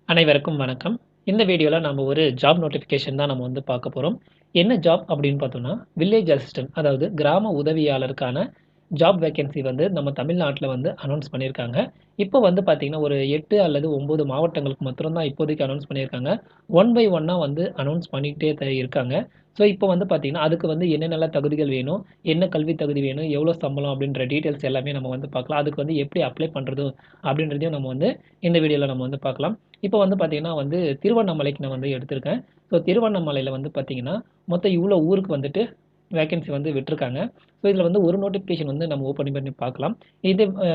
அனைவருக்கும் வணக்கம். இந்த வீடியோல நம்ம ஒரு ஜாப் நோட்டிஃபிகேஷன் தான் நம்ம வந்து பார்க்க போறோம். என்ன ஜாப் அப்படின்னு பார்த்தோம்னா, வில்லேஜ் அசிஸ்டன்ட் அதாவது கிராம உதவியாளருக்கான ஜாப் வேக்கன்சி வந்து நம்ம தமிழ்நாட்ல வந்து அனௌன்ஸ் பண்ணியிருக்காங்க. இப்போ வந்து பார்த்தீங்கன்னா, ஒரு 8 அல்லது 9 மாவட்டங்களுக்கு மாத்திரம் தான் இப்போதைக்கு அனௌன்ஸ் பண்ணியிருக்காங்க. ஒன் பை ஒன்னா வந்து அனௌன்ஸ் பண்ணிக்கிட்டே இருக்காங்க. ஸோ இப்போ வந்து பார்த்தீங்கன்னா, அதுக்கு வந்து என்னென்னலாம் தகுதிகள் வேணும், என்ன கல்வி தகுதி வேணும், எவ்வளோ சம்பளம் அப்படின்ற டீட்டெயில்ஸ் எல்லாமே நம்ம வந்து பார்க்கலாம். அதுக்கு வந்து எப்படி அப்ளை பண்றது அப்படின்றதையும் நம்ம வந்து இந்த வீடியோல நம்ம வந்து பார்க்கலாம். இப்போ வந்து பார்த்தீங்கன்னா வந்து திருவண்ணாமலைக்கு நான் வந்து எடுத்திருக்கேன். ஸோ திருவண்ணாமலையில வந்து பார்த்தீங்கன்னா, மொத்தம் இவ்வளோ ஊருக்கு வந்துட்டு வேக்கன்சி வந்து விட்டுருக்காங்க. ஸோ இதில வந்து ஒரு நோட்டிஃபிகேஷன் வந்து நம்ம ஓப்பன் பண்ணி பார்க்கலாம்.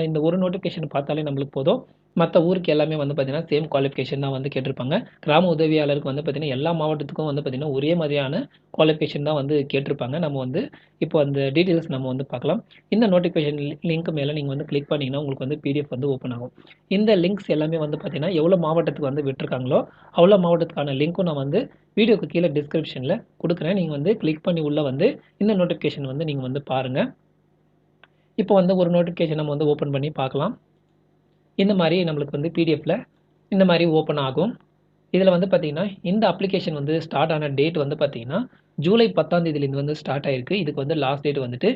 இந்த ஒரு நோட்டிஃபிகேஷன் பார்த்தாலே நம்மளுக்கு போதும். மத்த ஊருக்கு எல்லாமே வந்து பார்த்தீங்கன்னா, சேம் குவாலிஃபிகேஷன் தான் வந்து கேட்டிருப்பாங்க. கிராம உதவியாளருக்கு வந்து பார்த்தீங்கன்னா, எல்லா மாவட்டத்துக்கும் வந்து பார்த்தீங்கன்னா, ஒரே மாதிரியான குவாலிஃபிகேஷன் தான் வந்து கேட்டிருப்பாங்க. நம்ம வந்து இப்போ அந்த டீட்டெயில்ஸ் நம்ம வந்து பார்க்கலாம். இந்த நோட்டிஃபிகேஷன் லிங்க் மேல நீங்க வந்து கிளிக் பண்ணீங்கன்னா, உங்களுக்கு வந்து பிடிஎஃப் வந்து ஓப்பன் ஆகும். இந்த லிங்க்ஸ் எல்லாமே வந்து பார்த்தீங்கன்னா, எவ்வளோ மாவட்டத்துக்கு வந்து விட்டுருக்காங்களோ, அவ்வளோ மாவட்டத்துக்கான லிங்க்கும் நான் வந்து வீடியோக்கு கீழ டிஸ்கிரிப்ஷன்ல குடுக்குறேன். நீங்க வந்து கிளிக் பண்ணி உள்ள வந்து இந்த நோட்டிஃபிகேஷன் வந்து நீங்க வந்து பாருங்க. இப்போ வந்து ஒரு நோட்டிஃபிகேஷன் நம்ம வந்து ஓப்பன் பண்ணி பார்க்கலாம். இந்த மாரி நம்மளுக்கு வந்து பிடிஎஃப்ல இந்த மாரி ஓப்பன் ஆகும். இதில வந்து பார்த்தீங்கன்னா, இந்த அப்ளிகேஷன் வந்து ஸ்டார்ட் ஆன டேட் வந்து பார்த்தீங்கன்னா, ஜூலை 10ஆம் தேதியிலேருந்து வந்து ஸ்டார்ட் ஆயிருக்கு. இதுக்கு வந்து லாஸ்ட் டேட் வந்துட்டு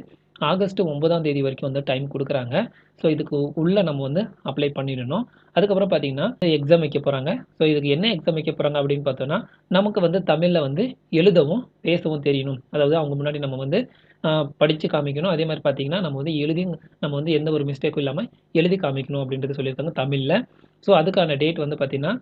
ஆகஸ்ட் 9ஆம் தேதி வரைக்கும் வந்து டைம் குடுக்குறாங்க. ஸோ இதுக்கு உள்ள நம்ம வந்து அப்ளை பண்ணிடணும். அதுக்கப்புறம் பார்த்தீங்கன்னா, எக்ஸாம் வைக்க போறாங்க. ஸோ இதுக்கு என்ன எக்ஸாம் வைக்க போறாங்க அப்படின்னு பார்த்தோம்னா, நமக்கு வந்து தமிழ்ல வந்து எழுதவும், பேசவும் தெரியணும். அதாவது அவங்க முன்னாடி நம்ம வந்து அ படிச்சு காமிக்கணும். அதே மாரி பார்த்தீங்கன்னா, நம்ம வந்து எழுதி நம்ம வந்து எந்த ஒரு மிஸ்டேக்கும் இல்லாம எழுதி காமிக்கணும் அப்படின்றது சொல்லியிருக்காங்க தமிழ்ல. ஸோ அதுக்கான டேட் வந்து பார்த்தீங்கன்னா,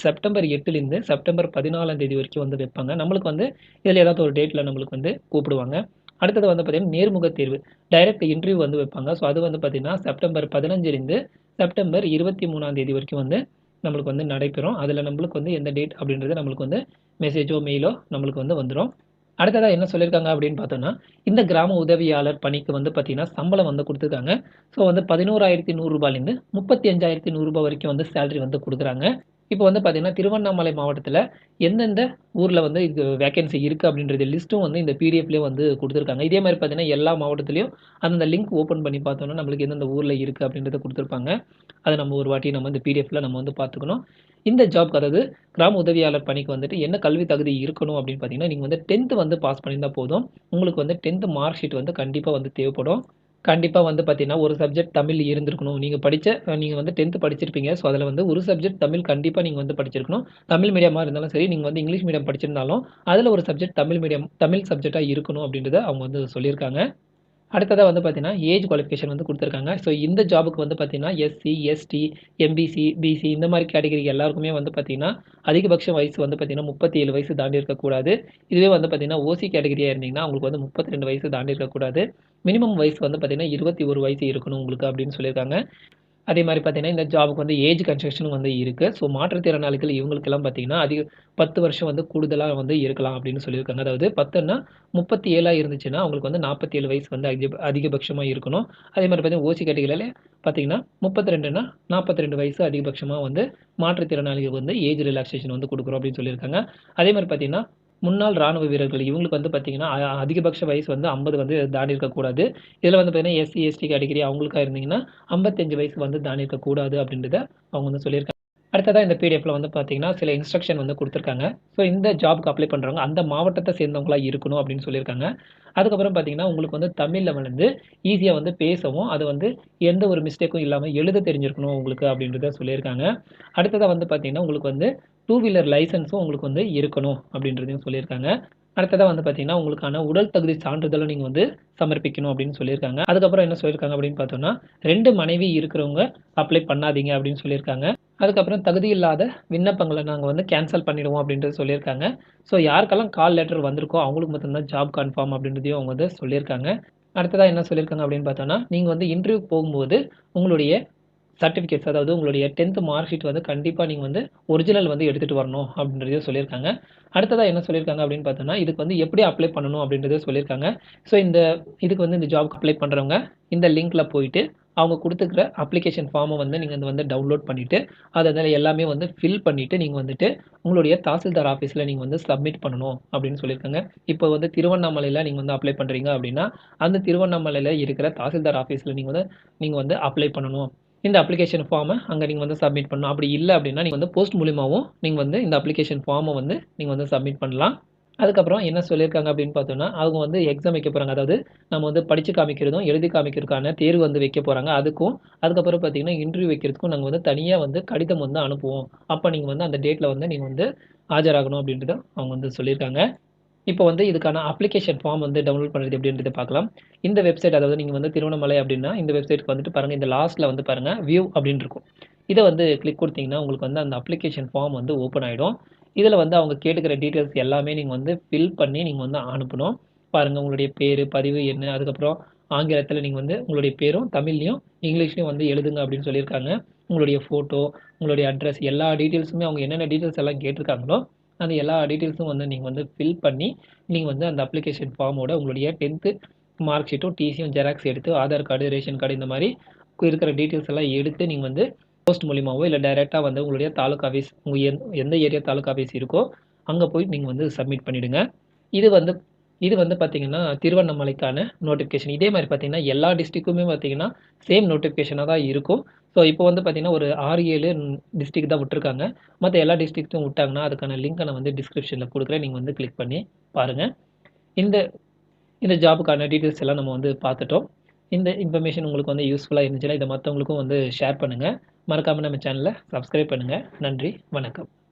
செப்டம்பர் 8லிருந்து செப்டம்பர் 14ஆம் தேதி வரைக்கும் வந்து வைப்பாங்க. நம்மளுக்கு வந்து இதில ஏதாவது ஒரு டேட்ல நம்மளுக்கு வந்து கூப்பிடுவாங்க. அடுத்தது வந்து பார்த்தீங்கன்னா, நேர்முகத் தேர்வு. டைரக்ட் இன்டர்வியூ வந்து வைப்பாங்க. ஸோ அது வந்து பார்த்தீங்கன்னா, செப்டம்பர் 15லிருந்து செப்டம்பர் 23ஆம் தேதி வரைக்கும் வந்து நம்மளுக்கு வந்து நடைபெறும். அதில நம்மளுக்கு வந்து எந்த டேட் அப்படின்றது நம்மளுக்கு வந்து மெசேஜோ, மெயிலோ நம்மளுக்கு வந்து வந்துரும். அடுத்ததா என்ன சொல்லியிருக்காங்க அப்படின்னு பார்த்தோம்னா, இந்த கிராம உதவியாளர் பணிக்கு வந்து பார்த்தீங்கன்னா, சம்பளம் வந்து குடுத்துருக்காங்க. ஸோ வந்து ரூ. 11,100லேருந்து ரூ. 35,100 வரைக்கும் வந்து சேலரி வந்து குடுக்குறாங்க. இப்போ வந்து பார்த்தீங்கன்னா, திருவண்ணாமலை மாவட்டத்தில எந்தெந்த ஊர்ல வந்து இது வேக்கன்சி இருக்கு அப்படின்றது லிஸ்ட்டும் வந்து இந்த பிடிஎஃப்லயே வந்து குடுத்துருக்காங்க. இதே மாரி பார்த்தீங்கன்னா, எல்லா மாவட்டத்திலயும் அந்த லிங்க் ஓப்பன் பண்ணி பார்த்தோம்னா, நம்மளுக்கு எந்தெந்த ஊர்ல இருக்கு அப்படின்றத குடுத்துருப்பாங்க. அத நம்ம ஒரு வாட்டி நம்ம இந்த பிடிஎஃப்ல நம்ம வந்து பார்த்துக்கணும். இந்த ஜாப்க்கு அதாவது கிராம உதவியாளர் பணிக்கு வந்துட்டு என்ன கல்வி தகுதி இருக்கணும் அப்படின்னு பார்த்தீங்கன்னா, நீங்க வந்து 10த் வந்து பாஸ் பண்ணியிருந்தா போதும். உங்களுக்கு வந்து 10த் மார்க் ஷீட் வந்து கண்டிப்பா வந்து தேவைப்படும். கண்டிப்பா வந்து பார்த்தீங்கன்னா, ஒரு சப்ஜெக்ட் தமிழ் இருந்திருக்கணும். நீங்க வந்து 10த் படிச்சிருப்பீங்க. ஸோ, அதில வந்து ஒரு சப்ஜெக்ட் தமிழ் கண்டிப்பா நீங்க வந்து படிச்சிருக்கணும். தமிழ் மீடியமா இருந்தாலும் சரி, நீங்க வந்து இங்கிலீஷ் மீடியம் படிச்சிருந்தாலும், அதில ஒரு சப்ஜெக்ட் தமிழ் சப்ஜெக்ட்டா இருக்கணும் அப்படின்றத அவங்க வந்து சொல்லியிருக்காங்க. அடுத்ததா வந்து பார்த்தீங்கன்னா, ஏஜ் குவாலிஃபிகேஷன் வந்து குடுத்துருக்காங்க. ஸோ இந்த ஜாப்க்கு வந்து பார்த்தீங்கன்னா, எஸ்சி, எஸ்டி, எம்பிசி, பிசி இந்த மாரி கேட்டகரி எல்லாருக்குமே வந்து பார்த்தீங்கன்னா, அதிகபட்ச வயசு வந்து பார்த்தீங்கன்னா, 37 வயசு தாண்டி இருக்கக்கூடாது. இதுவே வந்து பார்த்தீங்கன்னா, ஓசி கேட்டகரியா இருந்தீங்கன்னா, உங்களுக்கு வந்து 32 வயசு தாண்டி இருக்கக்கூடாது. மினிமம் வயசு வந்து பார்த்தீங்கன்னா, 21 வயசு இருக்கணும் உங்களுக்கு அப்படின்னு சொல்லியிருக்காங்க. அதே மாரி பார்த்தீங்கன்னா, இந்த ஜாப்க்கு வந்து ஏஜ் கன்ஸ்ட்ரக்ஷனும் வந்து இருக்கு. ஸோ மாற்றுத்திறனாளிகள் இவங்களுக்கெல்லாம் பார்த்தீங்கன்னா, 10 வருஷம் வந்து கூடுதலா வந்து இருக்கலாம் அப்படின்னு சொல்லியிருக்காங்க. அதாவது 10ன்னா 37ஆ இருந்துச்சுன்னா, அவங்களுக்கு வந்து 47 வயசு வந்து அதிகபட்சமா இருக்கணும். அதே மாரி பார்த்தீங்கன்னா, ஓசி கேட்டகரில பார்த்தீங்கன்னா, 32ன்னா 42 வயசு அதிகபட்சமா வந்து மாற்றுத்திறனாளிகளுக்கு வந்து ஏஜ் ரிலாக்சேஷன் வந்து குடுக்குறோம் அப்படின்னு சொல்லியிருக்காங்க. அதே மாரி பார்த்தீங்கன்னா, முன்னாள் ராணுவ வீரர்கள் இவங்களுக்கு வந்து பார்த்தீங்கன்னா, அதிகபட்ச வயசு வந்து 50 வந்து தாண்டி இருக்கக்கூடாது. இதில வந்து பார்த்தீங்கன்னா, எஸ்சி, எஸ்டி கேட்டகரி அவங்களுக்கா இருந்தீங்கன்னா, 55 வயசு வந்து தாண்டி இருக்கக்கூடாது அப்படின்றத அவங்க வந்து சொல்லியிருக்காங்க. அடுத்ததா இந்த பிடிஎஃப்ல வந்து பார்த்தீங்கன்னா, சில இன்ஸ்ட்ரக்ஷன் வந்து குடுத்துருக்காங்க. ஸோ இந்த ஜாப்க்கு அப்ளை பண்றவங்க அந்த மாவட்டத்த சேர்ந்தவங்களா இருக்கணும் அப்படின்னு சொல்லியிருக்காங்க. அதுக்கப்புறம் பார்த்தீங்கன்னா, உங்களுக்கு வந்து தமிழ்ல வந்து ஈஸியா வந்து பேசவும், அது வந்து எந்த ஒரு மிஸ்டேக்கும் இல்லாம எழுத தெரிஞ்சிருக்கணும் உங்களுக்கு அப்படின்றத சொல்லியிருக்காங்க. அடுத்ததா வந்து பார்த்தீங்கன்னா, உங்களுக்கு வந்து 2 வீலர் லைசென்ஸும் உங்களுக்கு வந்து இருக்கணும் அப்படின்றதையும் சொல்லியிருக்காங்க. அடுத்ததா வந்து பார்த்தீங்கன்னா, உங்களுக்கான உடல் தகுதி சான்றிதழும் நீங்க வந்து சமர்ப்பிக்கணும் அப்படின்னு சொல்லியிருக்காங்க. அதுக்கப்புறம் என்ன சொல்லியிருக்காங்க அப்படின்னு பார்த்தோம்னா, 2 மனைவி இருக்கிறவங்க அப்ளை பண்ணாதீங்க அப்படின்னு சொல்லியிருக்காங்க. அதுக்கப்புறம் தகுதி இல்லாத விண்ணப்பங்கள நாங்க வந்து கேன்சல் பண்ணிடுவோம் அப்படின்றது சொல்லியிருக்காங்க. ஸோ யாருக்கெல்லாம் கால் லெட்டர் வந்திருக்கோ அவங்களுக்கு மட்டும் தான் ஜாப் கன்ஃபார்ம் அப்படின்றதையும் அவங்க வந்து சொல்லியிருக்காங்க. அடுத்ததா என்ன சொல்லியிருக்காங்க அப்படின்னு பார்த்தோம்னா, நீங்க வந்து இன்டர்வியூ போகும்போது உங்களுடைய சர்டிஃபிகேட்ஸ் அதாவது உங்களுடைய 10த் மார்க் ஷீட் வந்து கண்டிப்பா நீங்க வந்து ஒரிஜினல் வந்து எடுத்துட்டு வரணும் அப்படின்றதையும் சொல்லியிருக்காங்க. அடுத்ததா என்ன சொல்லியிருக்காங்க அப்படின்னு பார்த்தோம்னா, இதுக்கு வந்து எப்படி அப்ளை பண்ணணும் அப்படின்றதையும் சொல்லியிருக்காங்க. ஸோ இதுக்கு வந்து இந்த ஜாப்க்கு அப்ளை பண்றவங்க இந்த லிங்க்ல போயிட்டு அவங்க குடுத்துருக்கிற அப்ளிகேஷன் ஃபார்ம வந்து நீங்க வந்து டவுன்லோட் பண்ணிட்டு, அதில எல்லாமே வந்து ஃபில் பண்ணிட்டு நீங்க வந்துட்டு உங்களுடைய தாசில்தார் ஆஃபீஸ்ல நீங்க வந்து சப்மிட் பண்ணணும் அப்படின்னு சொல்லியிருக்காங்க. இப்போ வந்து திருவண்ணாமலையில நீங்க வந்து அப்ளை பண்றீங்க அப்படின்னா, அந்த திருவண்ணாமலையில இருக்கிற தாசில்தார் ஆஃபீஸ்ல நீங்க வந்து அப்ளை பண்ணணும். இந்த அப்ளிகேஷன் ஃபார்மை அங்கே நீங்கள் வந்து சப்மிட் பண்ணணும். அப்படி இல்லை அப்படின்னா நீங்கள் வந்து போஸ்ட் மூலியமாகவும் நீங்கள் வந்து இந்த அப்ளிகேஷன் ஃபார்மை வந்து நீங்கள் வந்து சப்மிட் பண்ணலாம். அதுக்கப்புறம் என்ன சொல்லியிருக்காங்க அப்படின்னு பார்த்தோம்னா, அவங்க வந்து எக்ஸாம் வைக்க போறாங்க. அதாவது நம்ம வந்து படிச்சு காமிக்கிறதும், எழுதி காமிக்கிறதுக்கான தேர்வு வந்து வைக்க போறாங்க. அதுக்கப்புறம் பார்த்தீங்கன்னா, இன்டர்வியூ வைக்கிறதுக்கும் நாங்க வந்து தனியா வந்து கடிதம் வந்து அனுப்புவோம். அப்ப நீங்க வந்து அந்த டேட்ல வந்து நீங்க வந்து ஆஜராகணும் அப்படின்றத அவங்க வந்து சொல்லியிருக்காங்க. இப்போ வந்து இதுக்கான அப்ளிகேஷன் ஃபார்ம் வந்து டவுன்லோட் பண்ணுறது எப்படின்றத பார்க்கலாம். இந்த வெப்சைட் அதாவது நீங்க வந்து திருவண்ணாமலை அப்படின்னா, இந்த வெப்சைட்க்கு வந்துட்டு பாருங்க. இந்த லாஸ்ட்ல வந்து பாருங்க வியூ அப்படின்னு இருக்கும். இத வந்து கிளிக் குடுத்தீங்கன்னா, உங்களுக்கு வந்து அந்த அப்ளிகேஷன் ஃபார்ம் வந்து ஓப்பன் ஆயிடும். இதுல வந்து அவங்க கேட்டுக்கிற டீட்டெயில்ஸ் எல்லாமே நீங்க வந்து ஃபில் பண்ணி நீங்க வந்து அனுப்பணும். பாருங்க உங்களுடைய பேரு, பதிவு எண், அதுக்கப்புறம் ஆங்கிலத்துல நீங்க வந்து உங்களுடைய பேரும், தமிழ்லயும், இங்கிலீஷ்லயும் வந்து எழுதுங்க அப்படின்னு சொல்லியிருக்காங்க. உங்களுடைய ஃபோட்டோ, உங்களுடைய அட்ரஸ் எல்லா டீட்டெயில்ஸுமே அவங்க என்னென்ன டீட்டெயில்ஸ் எல்லாம் கேட்டிருக்காங்களோ, அந்த எல்லா டீட்டெயில்ஸும் வந்து நீங்க வந்து ஃபில் பண்ணி, நீங்க வந்து அந்த அப்ளிகேஷன் ஃபார்மோட உங்களுடைய 10த் மார்க் ஷீட்டும், டிசியும் ஜெராக்ஸ் எடுத்து, ஆதார் கார்டு, ரேஷன் கார்டு இந்த மாரி இருக்கிற டீட்டெயில்ஸ் எல்லாம் எடுத்து நீங்க வந்து போஸ்ட் மூலியமாவோ, இல்ல டைரக்ட்டா வந்து உங்களுடைய தாலுகா ஆஃபீஸ் உங்க எந்த ஏரியா தாலுகா ஆஃபீஸ் இருக்கோ, அங்க போய் நீங்க வந்து சப்மிட் பண்ணிடுங்க. இது வந்து இது வந்து பார்த்தீங்கன்னா, திருவண்ணாமலைக்கான நோட்டிஃபிகேஷன். இதே மாரி பார்த்தீங்கன்னா, எல்லா டிஸ்ட்ரிக்ட்டுமே பார்த்தீங்கன்னா, சேம் நோட்டிஃபிகேஷனா தான் இருக்கும். ஸோ, இப்போ வந்து பார்த்தீங்கன்னா, ஒரு 6, 7 டிஸ்ட்ரிக்ட் தான் விட்டுருக்காங்க. மத்த எல்லா டிஸ்ட்ரிக்ட்டும் விட்டாங்கன்னா, அதுக்கான லிங்க்க நான் வந்து டிஸ்கிரிப்ஷன்ல குடுக்குறேன். நீங்க வந்து கிளிக் பண்ணி பாருங்க. இந்த இந்த ஜாப்க்கான டீட்டெயில்ஸ் எல்லாம் நம்ம வந்து பார்த்துட்டோம். இந்த இன்ஃபர்மேஷன் உங்களுக்கு வந்து யூஸ்ஃபுல்லா இருந்துச்சுன்னா, இத மத்தவங்களுக்கும் வந்து ஷேர் பண்ணுங்க. மறக்காம நம்ம சேனல சப்ஸ்கிரைப் பண்ணுங்க. நன்றி, வணக்கம்.